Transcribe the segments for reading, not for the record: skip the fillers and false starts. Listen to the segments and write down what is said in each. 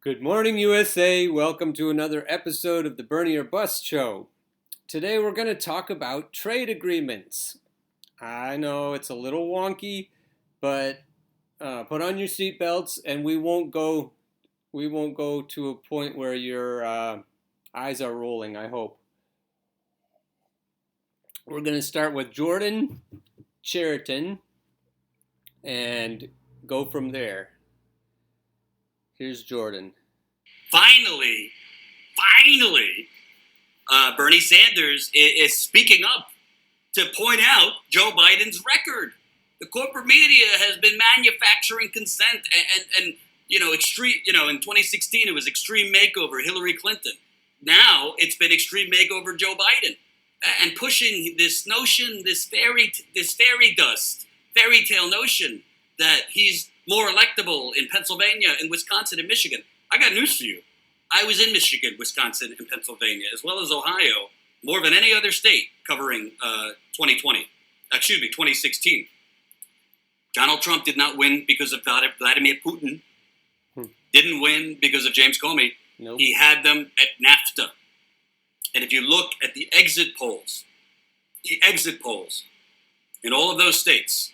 Good morning, USA. Welcome to another episode of the Bernie or Bust Show. Today we're going to talk about trade agreements. I know it's a little wonky, but put on your seatbelts, and we won't go to a point where your eyes are rolling, I hope. We're going to start with Jordan Cheriton and go from there. Here's Jordan. Finally, Bernie Sanders is speaking up to point out Joe Biden's record. The corporate media has been manufacturing consent and extreme. In 2016 it was extreme makeover Hillary Clinton. Now it's been extreme makeover Joe Biden, and pushing this notion, this fairy tale notion that he's more electable in Pennsylvania and Wisconsin and Michigan. I got news for you. I was in Michigan, Wisconsin, and Pennsylvania, as well as Ohio, more than any other state covering 2016. Donald Trump did not win because of Vladimir Putin. Didn't win because of James Comey. Nope. He had them at NAFTA. And if you look at the exit polls in all of those states,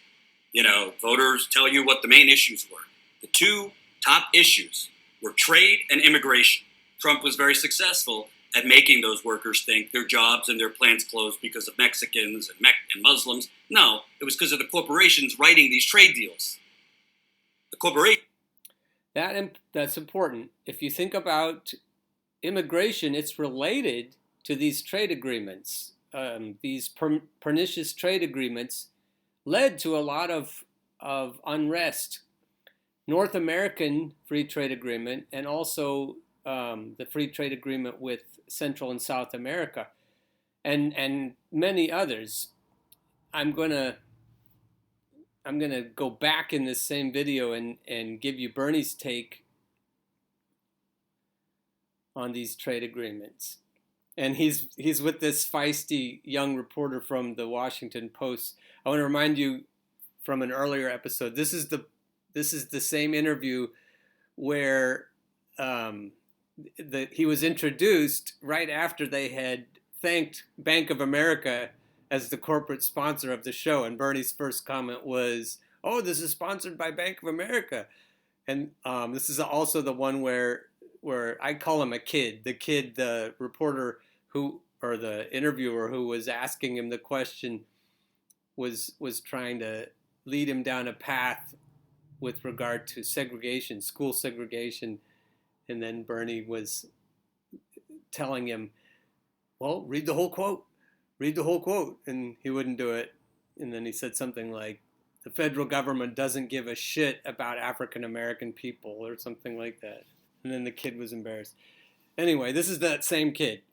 voters tell you what the main issues were. The two top issues were trade and immigration. Trump was very successful at making those workers think their jobs and their plants closed because of Mexicans and Muslims. No, it was because of the corporations writing these trade deals. The corporation. That's important. If you think about immigration, it's related to these trade agreements. These pernicious trade agreements led to a lot of unrest. North American free trade agreement and also the free trade agreement with Central and South America and many others. I'm gonna go back in this same video and give you Bernie's take on these trade agreements. And he's with this feisty young reporter from the Washington Post. I want to remind you from an earlier episode, this is the same interview where he was introduced right after they had thanked Bank of America as the corporate sponsor of the show. And Bernie's first comment was, "Oh, this is sponsored by Bank of America." And this is also the one where I call him a kid. The reporter or the interviewer who was asking him the question was trying to lead him down a path with regard to segregation, school segregation, and then Bernie was telling him, well, read the whole quote, and he wouldn't do it. And then he said something like, the federal government doesn't give a shit about African American people or something like that. And then the kid was embarrassed. Anyway, this is that same kid.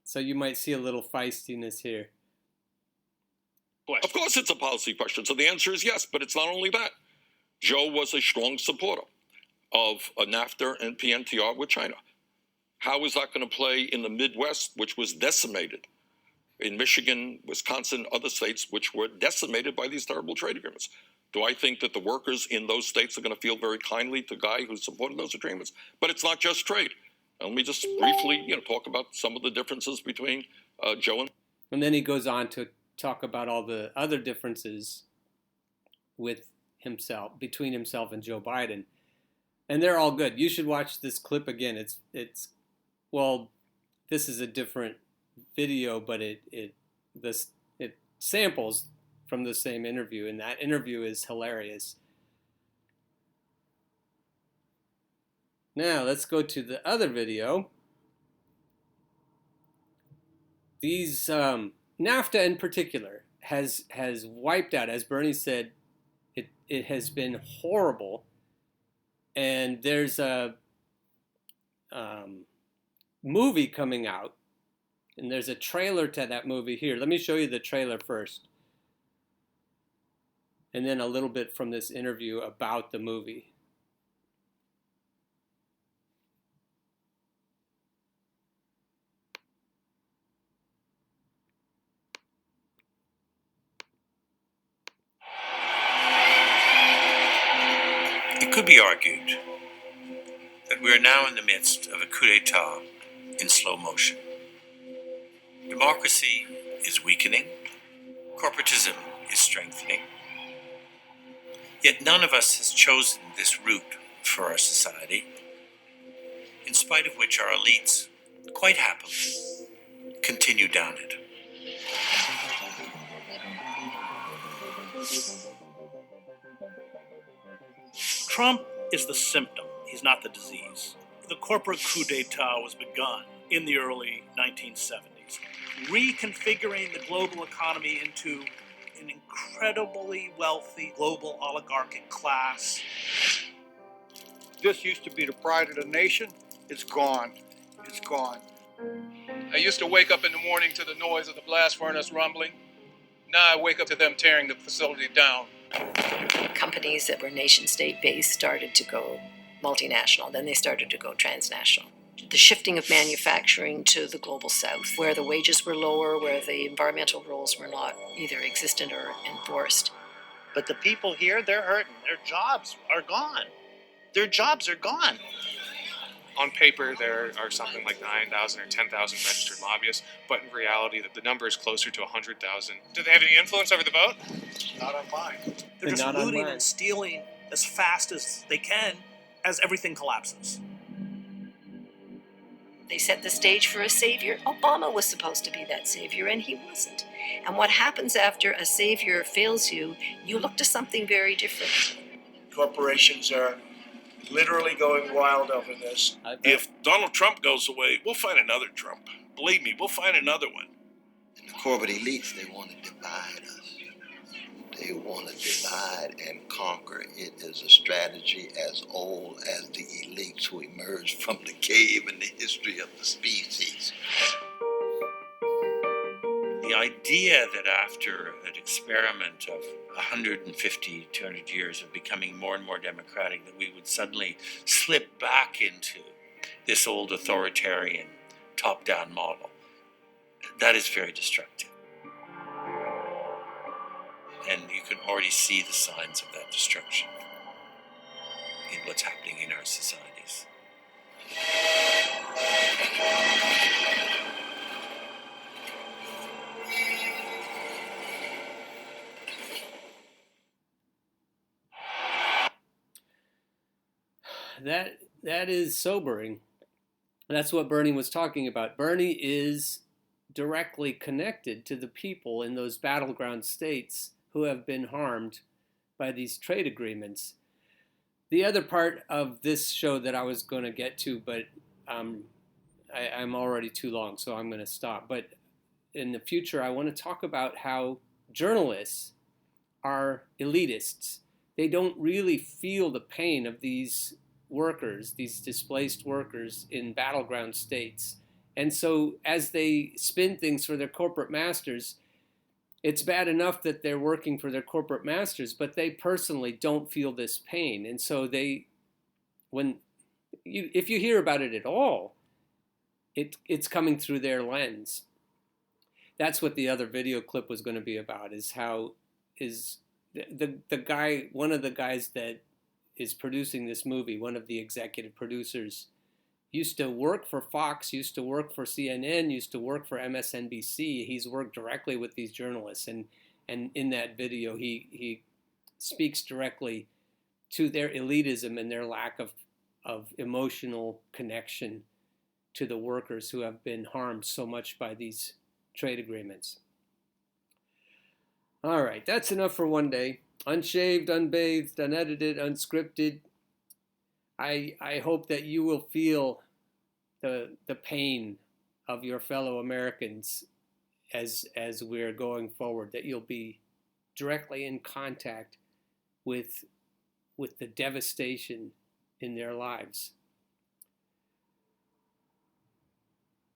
So you might see a little feistiness here. Of course it's a policy question. So the answer is yes, but it's not only that. Joe was a strong supporter of a NAFTA and PNTR with China. How is that going to play in the Midwest, which was decimated? In Michigan, Wisconsin, other states, which were decimated by these terrible trade agreements. Do I think that the workers in those states are going to feel very kindly to the guy who supported those agreements? But it's not just trade. Let me just briefly, talk about some of the differences between Joe and... And then he goes on to talk about all the other differences between himself and Joe Biden. And they're all good. You should watch this clip again. It's this is a different video, but it samples from the same interview, and that interview is hilarious. Now let's go to the other video. These NAFTA in particular has wiped out, as Bernie said, it has been horrible. And there's a movie coming out, and there's a trailer to that movie here. Let me show you the trailer first, and then a little bit from this interview about the movie. It could be argued that We are now in the midst of a coup d'etat in slow motion. Democracy is weakening. Corporatism is strengthening. Yet none of us has chosen this route for our society, in spite of which our elites, quite happily, continue down it. Trump is the symptom. He's not the disease. The corporate coup d'etat was begun in the early 1970s, reconfiguring the global economy into an incredibly wealthy global oligarchic class. This used to be the pride of the nation. It's gone. It's gone. I used to wake up in the morning to the noise of the blast furnace rumbling. Now I wake up to them tearing the facility down. Companies that were nation-state based started to go multinational. Then they started to go transnational. The shifting of manufacturing to the global south, where the wages were lower, where the environmental rules were not either existent or enforced. But the people here, they're hurting. Their jobs are gone. Their jobs are gone. On paper, there are something like 9,000 or 10,000 registered lobbyists, but in reality, the number is closer to 100,000. Do they have any influence over the vote? Not on mine. They're just looting and stealing as fast as they can as everything collapses. They set the stage for a savior. Obama was supposed to be that savior, and he wasn't. And what happens after a savior fails you, you look to something very different. Corporations are literally going wild over this. If Donald Trump goes away, we'll find another Trump. Believe me, we'll find another one. And the corporate elites, they want to divide us. They want to divide and conquer. It is a strategy as old as the elites who emerged from the cave in the history of the species. The idea that after an experiment of 150, 200 years of becoming more and more democratic, that we would suddenly slip back into this old authoritarian top-down model, that is very destructive. And you can already see the signs of that destruction in what's happening in our societies. That is sobering. That's what Bernie was talking about. Bernie is directly connected to the people in those battleground states who have been harmed by these trade agreements. The other part of this show that I was going to get to, but I'm already too long, so I'm going to stop. But in the future, I want to talk about how journalists are elitists. They don't really feel the pain of these workers, these displaced workers in battleground states. And so as they spin things for their corporate masters, it's bad enough that they're working for their corporate masters, but they personally don't feel this pain. And so if you hear about it at all, it's coming through their lens. That's what the other video clip was going to be about, is how is the guy, one of the guys that is producing this movie, one of the executive producers, used to work for Fox, used to work for CNN, used to work for MSNBC. He's worked directly with these journalists. And in that video, he speaks directly to their elitism and their lack of emotional connection to the workers who have been harmed so much by these trade agreements. All right, that's enough for one day. Unshaved, unbathed, unedited, unscripted. I hope that you will feel the pain of your fellow Americans as we're going forward, that you'll be directly in contact with the devastation in their lives.